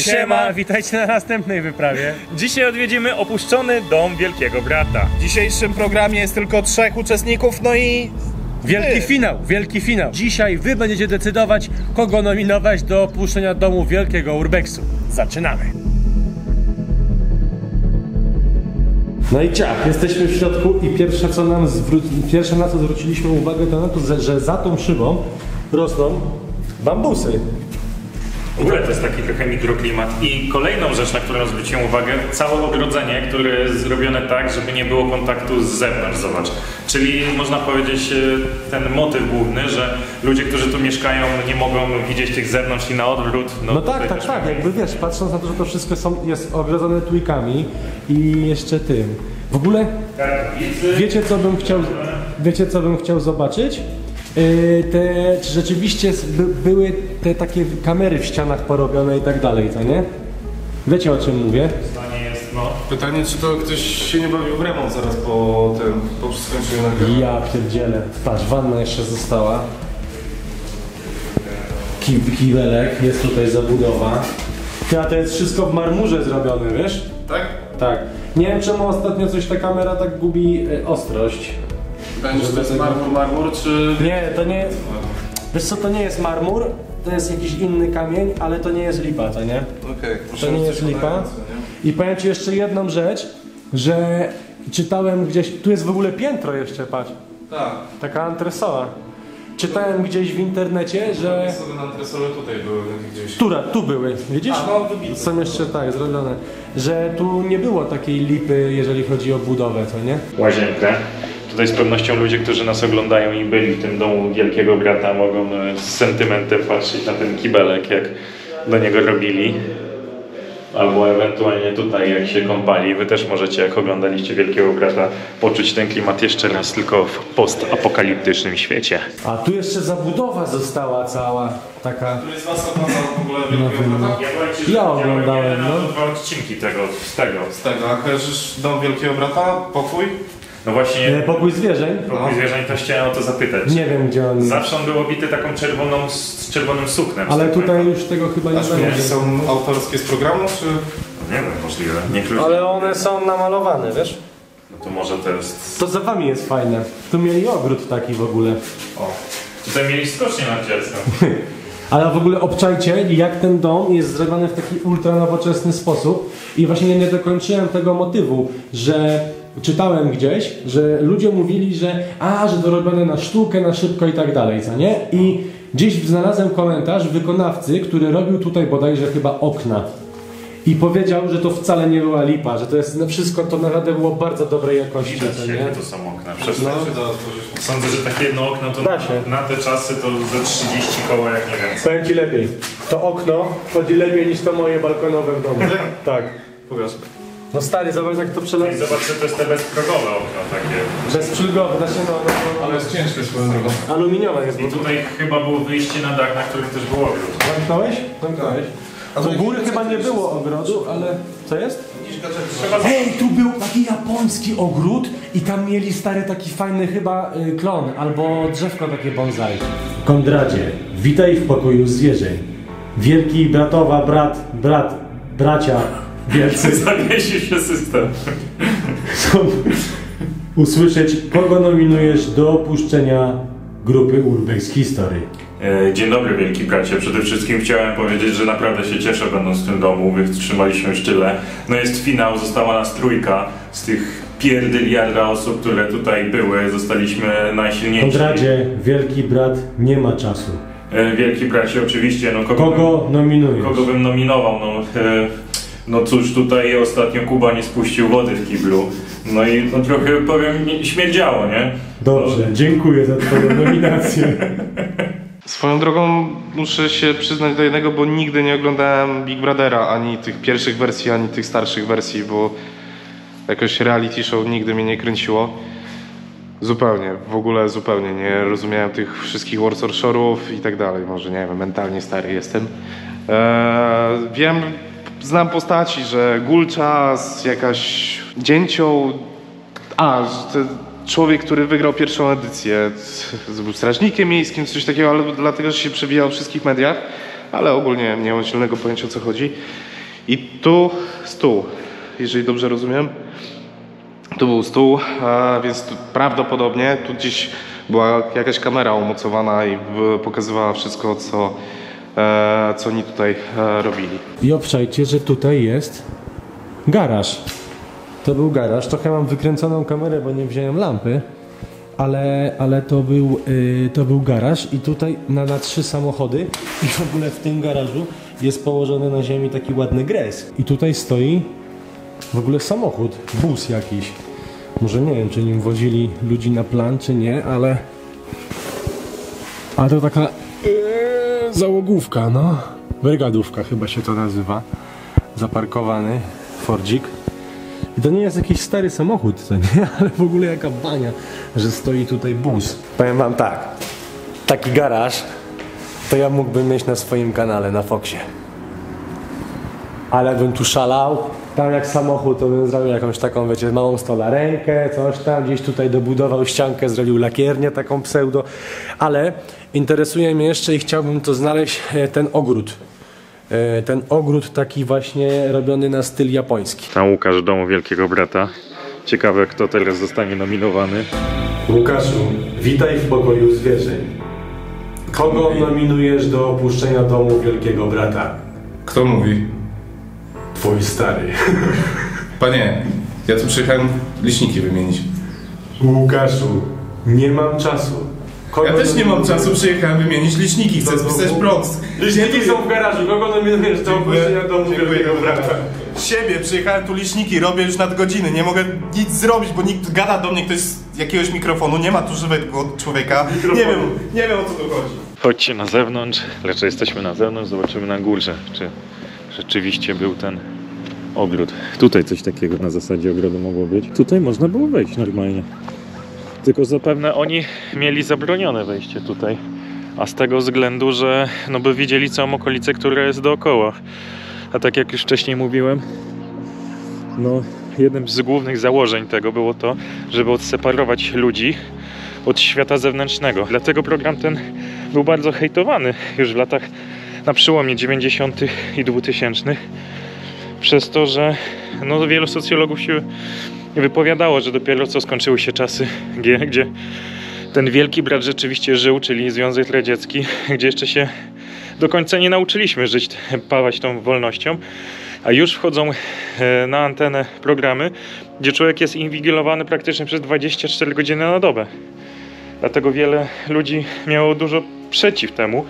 Siema, witajcie na następnej wyprawie. Dzisiaj odwiedzimy opuszczony dom Wielkiego Brata. W dzisiejszym programie jest tylko 3 uczestników, no i... Wielki finał. Dzisiaj wy będziecie decydować, kogo nominować do opuszczenia domu Wielkiego Urbexu. Zaczynamy. No i ciach, jesteśmy w środku i pierwsze na co zwróciliśmy uwagę to na to, że za tą szybą rosną bambusy. W ogóle to jest taki trochę mikroklimat. I kolejną rzecz, na którą zwróciłem uwagę, całe ogrodzenie, które jest zrobione tak, żeby nie było kontaktu z zewnątrz, zobacz. Czyli można powiedzieć ten motyw główny, że ludzie, którzy tu mieszkają, nie mogą widzieć tych zewnątrz i na odwrót. No tak, jakby wiesz, patrząc na to, że to wszystko jest ogrodzone tujkami i jeszcze tym. W ogóle, wiecie co bym chciał zobaczyć? Czy rzeczywiście były te takie kamery w ścianach porobione i tak dalej, co nie? Wiecie o czym mówię? Pytanie, czy to ktoś się nie bawił w remont zaraz po skończeniu nagrywania? Ja pierdzielę. Patrz, wanna jeszcze została. Kiwelek, jest tutaj zabudowa. A to jest wszystko w marmurze zrobione, wiesz? Tak? Tak. Nie wiem czemu ostatnio coś ta kamera tak gubi ostrość. Będzie, że to jest marmur, czy... Nie, to nie jest... Wiesz co, to nie jest marmur, to jest jakiś inny kamień, ale to nie jest lipa, to nie? Okej. To nie jest lipa. I powiem ci jeszcze jedną rzecz, że czytałem gdzieś... Tu jest w ogóle piętro jeszcze, patrz. Tak. Taka antresola. Czytałem gdzieś w internecie, że... Sobie na antresole tutaj były gdzieś. Tu były, widzisz? Wybite. Są jeszcze tak zrobione. Że tu nie było takiej lipy, jeżeli chodzi o budowę, co nie? Łazienkę. Tutaj z pewnością ludzie, którzy nas oglądają i byli w tym domu Wielkiego Brata, mogą z sentymentem patrzeć na ten kibelek, jak do niego robili. Albo ewentualnie tutaj, jak się kąpali. Wy też możecie, jak oglądaliście Wielkiego Brata, poczuć ten klimat jeszcze raz, tylko w postapokaliptycznym świecie. A tu jeszcze zabudowa została cała taka... Który z was oglądał w ogóle Wielkiego Brata? Ja oglądałem, no. Dwa odcinki z tego. A kojarzysz dom Wielkiego Brata? Pokój? No właśnie, Pokój zwierzeń? pokój zwierzeń, to chciałem o to zapytać. Nie wiem gdzie on... Zawsze on był obity taką czerwonym suknem. Ale tutaj już tego chyba nie będzie. Są autorskie z programu, czy...? Nie wiem, możliwe. Nie klucz. Ale one są namalowane, wiesz? No to może to jest... To za wami jest fajne. Tu mieli ogród taki w ogóle. O, tutaj mieli skocznię narciarską. Ale w ogóle obczajcie, jak ten dom jest zrobiony w taki ultra nowoczesny sposób. I właśnie nie dokończyłem tego motywu, że czytałem gdzieś, że ludzie mówili, że to robione na sztukę, na szybko i tak dalej, co nie? I gdzieś znalazłem komentarz wykonawcy, który robił tutaj bodajże chyba okna. I powiedział, że to wcale nie była lipa, że to jest wszystko, to naprawdę było bardzo dobrej jakości, co nie? Jakie to są okna? Sądzę, że takie jedno okno to na te czasy to ze 30 koła, jak nie więcej. Powiem ci lepiej. To okno chodzi lepiej niż to moje balkonowe w domu. Tak. Pokaż. No stary, zobacz jak to przeleci. I zobacz, że to jest te bezprogowe okno takie. Bezprzygowe, znaczy Ale jest ciężkie swoją drogą. aluminiowe jest. I tutaj chyba było wyjście na dach, na którym też był ogród. Zamknąłeś? Zamknąłeś. A U góry chyba nie było ogrodu, ale... Co jest? Ej, tu był taki japoński ogród i tam mieli stary taki fajny chyba klon albo drzewko takie bonsai. Kondradzie, witaj w pokoju zwierzeń. Wielki bratowa bracia wielcy Zawiesił się system. chcą usłyszeć, kogo nominujesz do opuszczenia grupy Urbex History. Dzień dobry Wielki Bracie. Przede wszystkim chciałem powiedzieć, że naprawdę się cieszę będąc w tym domu. Wytrzymaliśmy już tyle. No jest finał, została nas trójka z tych pierdyliarda osób, które tutaj były. Zostaliśmy najsilniejsi. Kondradzie, Wielki Brat nie ma czasu. Wielki Bracie, oczywiście. No, Kogo nominujesz? Kogo bym nominował? No cóż, tutaj ostatnio Kuba nie spuścił wody w kiblu. No i trochę, powiem, śmierdziało, nie? Dobrze, dziękuję za twoją nominację. Swoją drogą muszę się przyznać do jednego, bo nigdy nie oglądałem Big Brothera, ani tych pierwszych wersji, ani tych starszych wersji, bo jakoś reality show nigdy mnie nie kręciło. Zupełnie, w ogóle zupełnie nie rozumiałem tych wszystkich Warsaw Shore'ów i tak dalej. Może nie wiem, mentalnie stary jestem. Znam postaci, że Gulczas, jakaś Dzięcioł, człowiek, który wygrał pierwszą edycję, był strażnikiem miejskim, coś takiego, ale dlatego, że się przewijał w wszystkich mediach. ale ogólnie nie mam zielonego pojęcia, o co chodzi. I tu stół, jeżeli dobrze rozumiem. Tu był stół, więc tu prawdopodobnie tu gdzieś była jakaś kamera umocowana i pokazywała wszystko, co oni tutaj robili. I obczajcie, że tutaj jest garaż. To był garaż. Trochę mam wykręconą kamerę, bo nie wziąłem lampy. Ale to był garaż i tutaj na 3 samochody i w ogóle w tym garażu jest położony na ziemi taki ładny gres. I tutaj stoi w ogóle samochód, bus jakiś. Może nie wiem, czy nim wozili ludzi na plan, czy nie, ale to taka załogówka, no. Brygadówka chyba się to nazywa. Zaparkowany Fordzik. I to nie jest jakiś stary samochód, to nie, ale w ogóle jaka bania, że stoi tutaj bus. Powiem wam tak, taki garaż to ja mógłbym mieć na swoim kanale, na Foxie. Ale bym tu szalał, tam jak samochód, to bym zrobił jakąś taką, wiecie, małą stolarenkę, coś tam, gdzieś tutaj dobudował ściankę, zrobił lakiernię taką pseudo. Ale interesuje mnie jeszcze i chciałbym to znaleźć, ten ogród. Ten ogród taki właśnie robiony na styl japoński. Tam Łukasz Domu Wielkiego Brata. Ciekawe, kto teraz zostanie nominowany. Łukaszu, witaj w pokoju zwierzeń. Kogo nominujesz do opuszczenia Domu Wielkiego Brata? Kto mówi? Twój stary. Panie, ja tu przyjechałem liśniki wymienić. Łukaszu, nie mam czasu. Kogo Ja też nie mam czasu, przyjechałem wymienić liśniki, chcę spisać prąd. Liśniki są w garażu, kogo nominujesz do opuszczenia Domu Wielkiego Brata? Siebie, przyjechałem tu liśniki, robię już nadgodziny, nie mogę nic zrobić, bo nikt gada do mnie ktoś z jakiegoś mikrofonu, nie ma tu żywego człowieka. Nie wiem o co tu chodzi. Chodźcie na zewnątrz, raczej jesteśmy na zewnątrz, zobaczymy na górze, czy rzeczywiście był ten ogród. Tutaj coś takiego na zasadzie ogrodu mogło być. Tutaj można było wejść normalnie. Tylko zapewne oni mieli zabronione wejście tutaj. A z tego względu, że no by widzieli całą okolicę, która jest dookoła. A tak jak już wcześniej mówiłem, no jednym z głównych założeń tego było to, żeby odseparować ludzi od świata zewnętrznego. Dlatego program ten był bardzo hejtowany już w latach na przełomie 90. i 2000. Przez to, że no, wielu socjologów się wypowiadało, że dopiero co skończyły się czasy, gdzie ten wielki brat rzeczywiście żył, czyli Związek Radziecki, gdzie jeszcze się do końca nie nauczyliśmy żyć, pawać tą wolnością, a już wchodzą na antenę programy, gdzie człowiek jest inwigilowany praktycznie przez 24 godziny na dobę. Dlatego wiele ludzi miało dużo przeciw temu.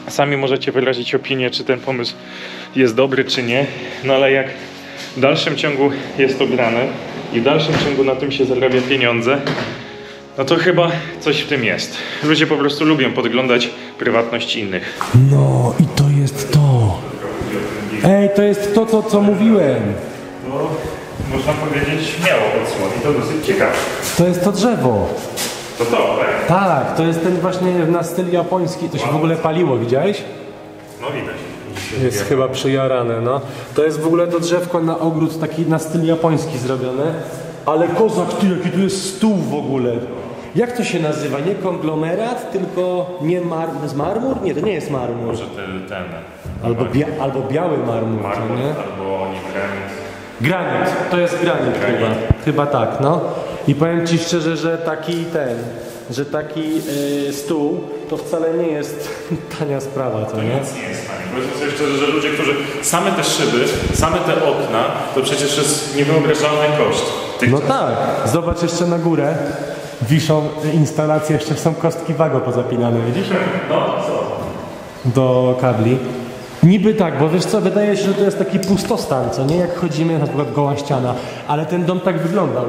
Sami możecie wyrazić opinię, czy ten pomysł jest dobry, czy nie, no ale jak w dalszym ciągu jest to grane i w dalszym ciągu na tym się zarabia pieniądze, no to chyba coś w tym jest. Ludzie po prostu lubią podglądać prywatność innych. No i to jest to. Ej, to jest to, co mówiłem. To można powiedzieć śmiało odsłon i to dosyć ciekawe. To jest to drzewo. To, tak? Tak, to jest ten właśnie na styl japoński. To się w ogóle paliło, widziałeś? No widać. Jest chyba przyjarane, no. To jest w ogóle to drzewko na ogród taki na styl japoński zrobione. Ale kozak, ty, jaki tu jest stół w ogóle. Jak to się nazywa? Nie konglomerat, tylko nie marmur? Nie, to nie jest marmur. Może ten Albo biały marmur, marmur, nie? albo nie granit. Granit, to jest granit. Chyba tak, no. I powiem ci szczerze, że taki stół to wcale nie jest tania sprawa, co nie? Nic nie jest tanie. Powiedzmy sobie szczerze, że ludzie, którzy same te szyby, same te okna, to przecież jest niewyobrażalny koszt. No tak, zobacz jeszcze na górę. Wiszą instalacje, jeszcze są kostki wago pozapinane, widzisz? No, co? Do kabli. Niby tak, bo wiesz co, wydaje się, że to jest taki pustostan, co nie? Jak chodzimy, na przykład goła ściana, ale ten dom tak wyglądał.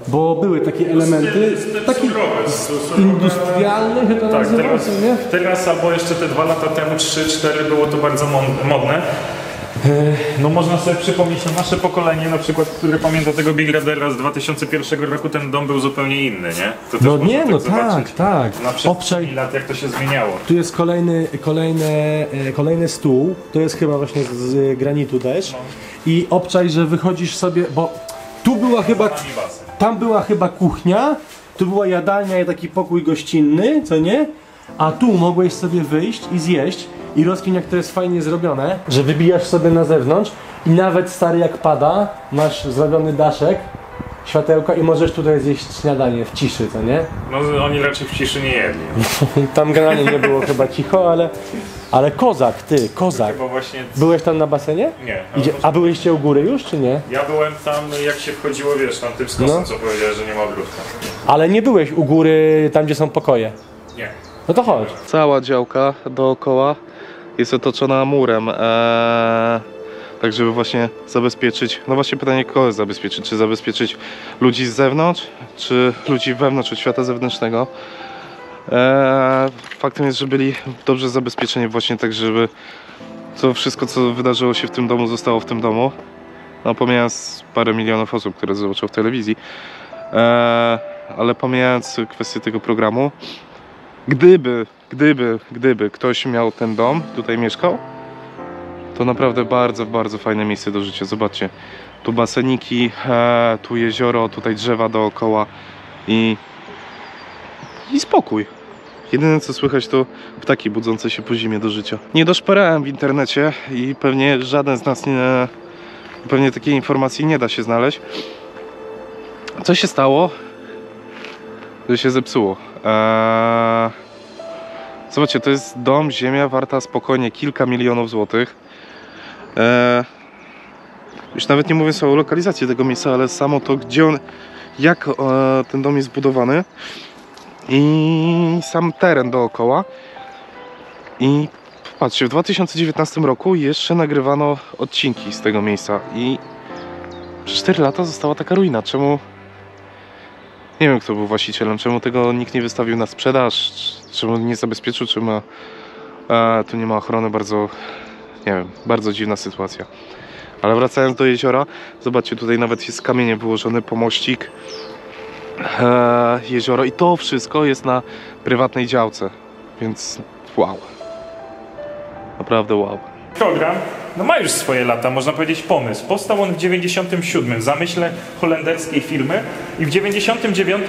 Bo były takie elementy, taki industrialny się to nazywa, nie? Teraz albo jeszcze te 2 lata temu, 3-4 było to bardzo modne. No można sobie przypomnieć na nasze pokolenie, na przykład, które pamięta tego Big Brothera z 2001 roku, ten dom był zupełnie inny, nie? To no nie, no tak. Na przestrzeni lat, jak to się zmieniało. Tu jest kolejny stół, to jest chyba właśnie z granitu też. I obczaj, że wychodzisz sobie, bo tu była chyba, tam była chyba kuchnia, tu była jadalnia i taki pokój gościnny, co nie? A tu mogłeś sobie wyjść i zjeść. i rozkmin, jak to jest fajnie zrobione, że wybijasz sobie na zewnątrz i nawet stary jak pada, masz zrobiony daszek, światełka i możesz tutaj zjeść śniadanie w ciszy, co nie? No oni raczej w ciszy nie jedli. Tam generalnie nie było chyba cicho, ale kozak, ty, kozak. Bo właśnie... Byłeś tam na basenie? Nie. A byłyście u góry już, czy nie? Ja byłem tam, jak się wchodziło, wiesz, tam tym skosem, No. co powiedziałeś, że nie ma ogródka. Ale nie byłeś u góry, tam gdzie są pokoje. Nie. No to chodź. Cała działka dookoła jest otoczona murem, tak żeby właśnie zabezpieczyć, no właśnie pytanie, kogo zabezpieczyć, czy zabezpieczyć ludzi z zewnątrz, czy ludzi wewnątrz, od świata zewnętrznego. Faktem jest, że byli dobrze zabezpieczeni właśnie tak, żeby to wszystko, co wydarzyło się w tym domu, zostało w tym domu. No pomijając parę milionów osób, które zobaczą w telewizji, ale pomijając kwestię tego programu, gdyby ktoś miał ten dom, tutaj mieszkał, to naprawdę bardzo, bardzo fajne miejsce do życia. Zobaczcie, tu baseniki, tu jezioro, tutaj drzewa dookoła i spokój. Jedyne co słychać to ptaki budzące się po zimie do życia. Nie doszperałem w internecie i pewnie żaden z nas pewnie takiej informacji nie da się znaleźć. Co się stało? Że się zepsuło. Zobaczcie, to jest dom, ziemia warta spokojnie kilka milionów złotych. Już nawet nie mówiąc o lokalizacji tego miejsca, ale samo to, gdzie on, jak ten dom jest zbudowany i sam teren dookoła. I patrzcie, w 2019 roku jeszcze nagrywano odcinki z tego miejsca i przez 4 lata została taka ruina. Czemu? Nie wiem, kto był właścicielem, czemu tego nikt nie wystawił na sprzedaż, czemu nie zabezpieczył, czemu tu nie ma ochrony, bardzo, nie wiem, bardzo dziwna sytuacja. Ale wracając do jeziora, zobaczcie, tutaj nawet jest kamieniem wyłożony pomościk, jezioro i to wszystko jest na prywatnej działce, więc wow, naprawdę wow. Program no ma już swoje lata, można powiedzieć pomysł. Powstał on w 97 w zamyśle holenderskiej firmy i w 99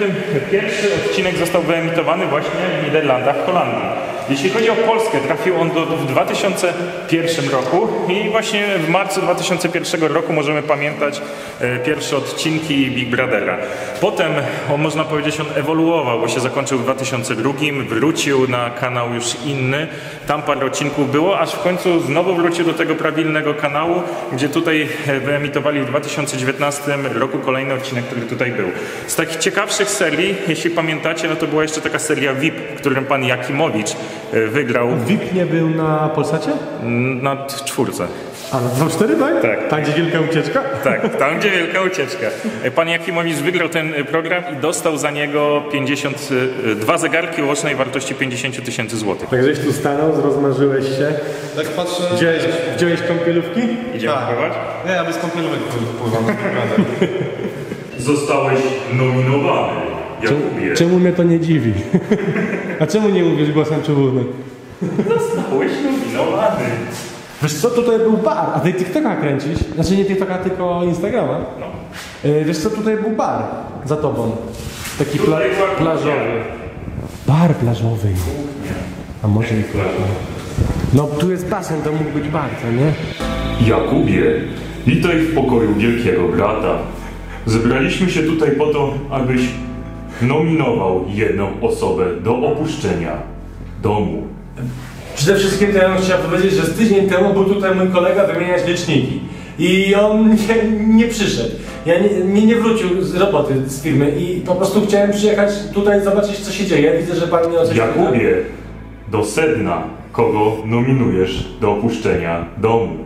pierwszy odcinek został wyemitowany właśnie w Niderlandach, Holandii. Jeśli chodzi o Polskę, trafił on w 2001 roku i właśnie w marcu 2001 roku możemy pamiętać pierwsze odcinki Big Brothera. Potem, można powiedzieć, on ewoluował, bo się zakończył w 2002, wrócił na kanał już inny, tam parę odcinków było, aż w końcu znowu wrócił do tego prawilnego kanału, gdzie tutaj wyemitowali w 2019 roku kolejny odcinek, który tutaj był. Z takich ciekawszych serii, jeśli pamiętacie, no to była jeszcze taka seria VIP, w którym pan Jakimowicz wygrał. VIP nie był na Polsacie? Na 4. A, na 2-4, tak? Tak. Tam, gdzie wielka ucieczka? Tak, tam gdzie wielka ucieczka. Pan Jakimowicz wygrał ten program i dostał za niego 2 zegarki o łącznej wartości 50 000 złotych. Tak żeś tu stanął, rozmarzyłeś się. Tak patrzę... Wziąłeś kąpielówki? Idziemy pływać? Nie, ja bez kąpielówek pływam. Zostałeś nominowany, Jakubie. Czemu mnie to nie dziwi? A czemu nie mówisz głosem przywódnym? Zostałeś nominowany. Wiesz co, tutaj był bar, a ty TikToka kręcisz? Znaczy nie TikToka, tylko Instagrama. No. Wiesz co, tutaj był bar za tobą. Taki Tutaj była plażowy. Bar plażowy. A może i plażowy. No tu jest basen, to mógł być bar, co nie? Jakubie, witaj w pokoju wielkiego brata. Zebraliśmy się tutaj po to, abyś nominował jedną osobę do opuszczenia domu. Przede wszystkim to ja bym chciał powiedzieć, że z tydzień temu był tutaj mój kolega wymieniać liczniki. I on nie przyszedł. Ja nie wrócił z roboty z firmy i po prostu chciałem przyjechać tutaj zobaczyć, co się dzieje. Widzę, że pan mnie o coś Jakubie, do sedna, kogo nominujesz do opuszczenia domu.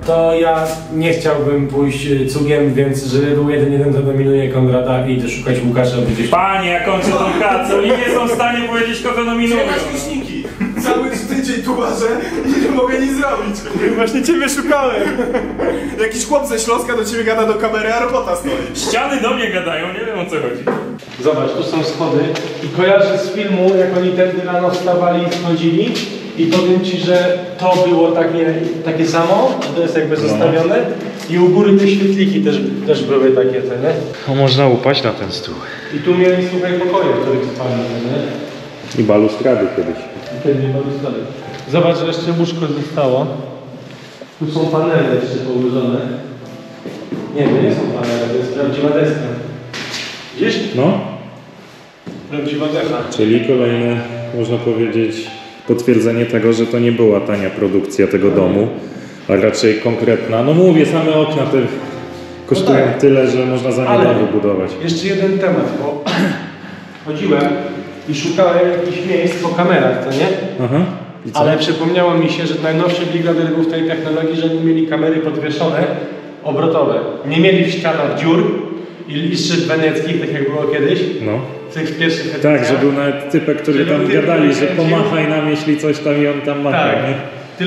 To ja nie chciałbym pójść cugiem, więc żeby był jeden, to dominuje Konrada i idę szukać Łukasza gdzieś. Panie, jak kończę tą pracę, oni nie są w stanie powiedzieć, kogo nominują. Liśniki! Cały tydzień tu łażę i nie mogę nic zrobić. Właśnie ciebie szukałem! Jakiś chłop ze Śląska do ciebie gada do kamery, a robota stoi. Ściany do mnie gadają, nie wiem o co chodzi. Zobacz, tu są schody i kojarzę z filmu, jak oni tędy rano wstawali i schodzili i powiem ci, że to było takie samo, to jest jakby zostawione i u góry te świetliki też były takie, co nie? No, można upaść na ten stół. I tu mieli, słuchaj, pokoje, w których spali, co nie? I balustrady kiedyś. I wtedy balustrady. Zobacz, że jeszcze łóżko zostało. Tu są panele jeszcze położone. Nie, to nie są panele, to jest prawdziwa deska. Widzisz? No, Prawdziwa deska. czyli kolejne, można powiedzieć, potwierdzenie tego, że to nie była tania produkcja tego domu, a raczej konkretna. No mówię, same okna te kosztują No tak. tyle, że można za nie Ale dom wybudować. jeszcze jeden temat, bo chodziłem i szukałem jakichś miejsc po kamerach, to nie? Aha. I co? Ale przypomniało mi się, że najnowszy Big Brother był w tej technologii, że nie mieli kamery podwieszone, obrotowe. Nie mieli w ścianach dziur i szyb weneckich, tak jak było kiedyś. No. W tych pierwszych Tak, edycjach. że był nawet typek, który Że był tam typ, gadali, który że kręcił. pomachaj nam, jeśli coś tam i on tam macha, Tak. nie?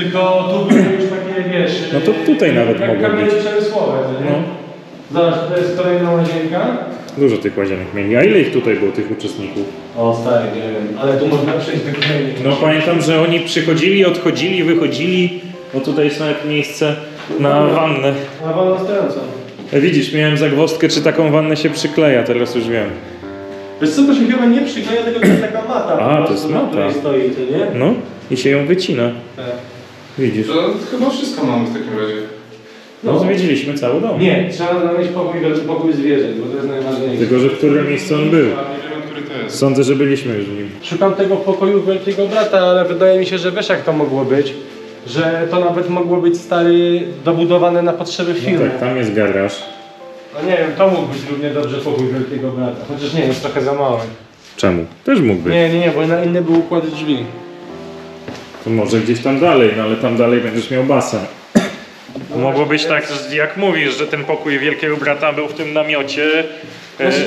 Tylko tu były już takie, wiesz... No to tutaj nawet jak mogło kamery być. przemysłowe, to nie? No. Zobacz, to jest kolejna łazienka. Dużo tych łazienek mieli. A ile ich tutaj było, tych uczestników? O stary, nie wiem, ale tu można przejść do kolejnych. No pamiętam, że oni przychodzili, odchodzili, wychodzili. Bo tutaj jest nawet miejsce na wannę. Na wolno stojącą. Widzisz, miałem zagwozdkę, czy taką wannę się przykleja, teraz już wiem. Wiesz co, to się chyba nie przykleja, tylko to jest taka mata. A, po to prostu, jest na mata. której stoi, to nie? No, i się ją wycina. Tak. Widzisz. To chyba wszystko mamy w takim razie. No, zwiedziliśmy cały dom. Nie, trzeba znaleźć pokój zwierząt, bo to jest najważniejsze. Tylko, że w którym miejscu on był. A nie wiem, który to jest. Sądzę, że byliśmy już w nim. Szukam tego pokoju Wielkiego Brata, ale wydaje mi się, że wiesz jak to mogło być. Że to nawet mogło być stary dobudowane na potrzeby No filmu. tak, tam jest garaż. No nie wiem, to mógł być równie dobrze pokój Wielkiego Brata. Chociaż nie, jest trochę za mały. Czemu? Też mógł być. Nie, bo na inny był układ drzwi. To może gdzieś tam dalej, no ale tam dalej będziesz miał basen. Mogło być tak, jak mówisz, że ten pokój Wielkiego Brata był w tym namiocie. Znaczy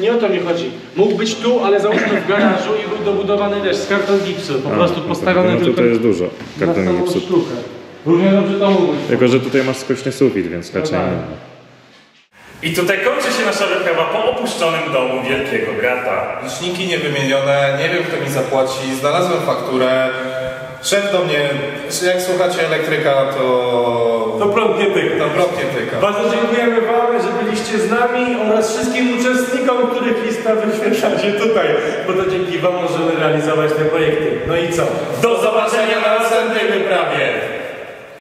nie o to mi chodzi. Mógł być tu, ale załóżmy w garażu i był dobudowany wiesz, z karton gipsu. Po prostu postawiony no to tylko to jest dużo na kartonu samą gipsu. sztukę. Równie dobrze to mógł być. Tylko, że tutaj masz skośny sufit, więc raczej tak. nie. I tutaj kończy się nasza wyprawa po opuszczonym domu Wielkiego Brata. Liczniki niewymienione, nie wiem kto mi zapłaci, znalazłem fakturę. Szef do mnie, jak słuchacie elektryka, to prąd nie tyka. to prąd nie tyka. Bardzo dziękujemy Wam, że byliście z nami oraz wszystkim uczestnikom, których lista wyświetla się tutaj, bo to dzięki Wam możemy realizować te projekty. No i co? Do zobaczenia na następnej wyprawie!